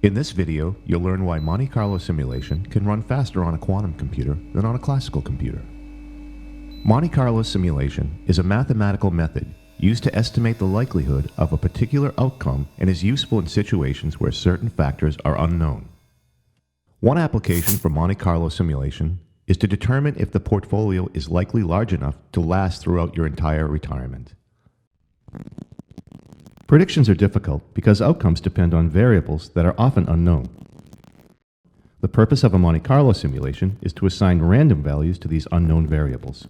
In this video, you'll learn why Monte Carlo simulation can run faster on a quantum computer than on a classical computer. Monte Carlo simulation is a mathematical method used to estimate the likelihood of a particular outcome and is useful in situations where certain factors are unknown. One application for Monte Carlo simulation is to determine if the portfolio is likely large enough to last throughout your entire retirement. Predictions are difficult because outcomes depend on variables that are often unknown. The purpose of a Monte Carlo simulation is to assign random values to these unknown variables.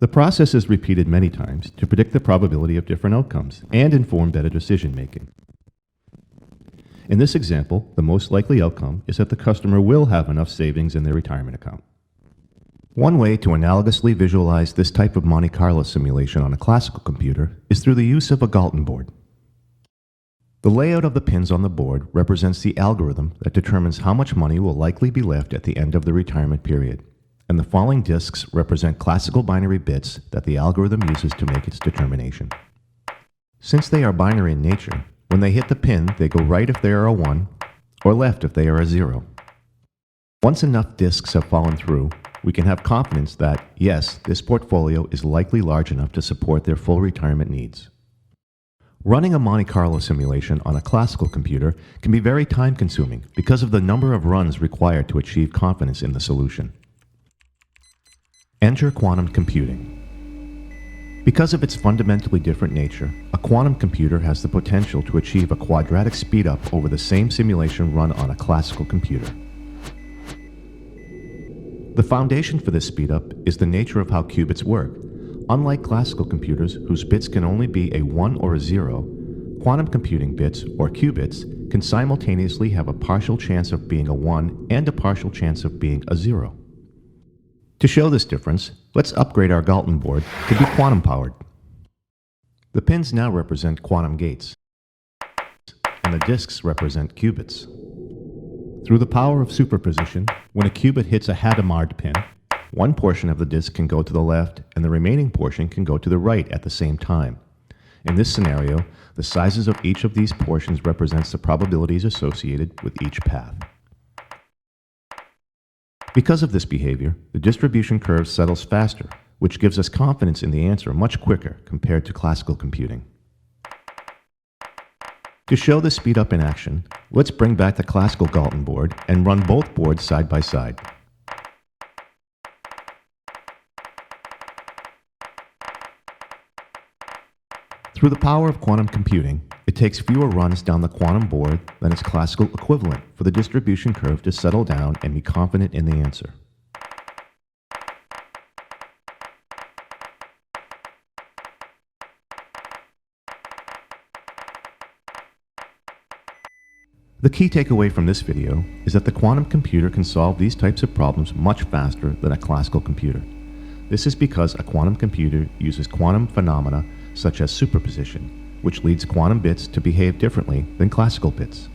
The process is repeated many times to predict the probability of different outcomes and inform better decision making. In this example, the most likely outcome is that the customer will have enough savings in their retirement account. One way to analogously visualize this type of Monte Carlo simulation on a classical computer is through the use of a Galton board. The layout of the pins on the board represents the algorithm that determines how much money will likely be left at the end of the retirement period, and the falling disks represent classical binary bits that the algorithm uses to make its determination. Since they are binary in nature, when they hit the pin, they go right if they are a 1, or left if they are a 0. Once enough disks have fallen through, we can have confidence that, yes, this portfolio is likely large enough to support their full retirement needs. Running a Monte Carlo simulation on a classical computer can be very time-consuming because of the number of runs required to achieve confidence in the solution. Enter quantum computing. Because of its fundamentally different nature, a quantum computer has the potential to achieve a quadratic speedup over the same simulation run on a classical computer. The foundation for this speedup is the nature of how qubits work. Unlike classical computers, whose bits can only be a 1 or a 0, quantum computing bits, or qubits, can simultaneously have a partial chance of being a 1 and a partial chance of being a 0. To show this difference, let's upgrade our Galton board to be quantum-powered. The pins now represent quantum gates, and the disks represent qubits. Through the power of superposition, when a qubit hits a Hadamard pin, one portion of the disk can go to the left and the remaining portion can go to the right at the same time. In this scenario, the sizes of each of these portions represents the probabilities associated with each path. Because of this behavior, the distribution curve settles faster, which gives us confidence in the answer much quicker compared to classical computing. To show the speedup in action, let's bring back the classical Galton board and run both boards side by side. Through the power of quantum computing, it takes fewer runs down the quantum board than its classical equivalent for the distribution curve to settle down and be confident in the answer. The key takeaway from this video is that the quantum computer can solve these types of problems much faster than a classical computer. This is because a quantum computer uses quantum phenomena such as superposition, which leads quantum bits to behave differently than classical bits.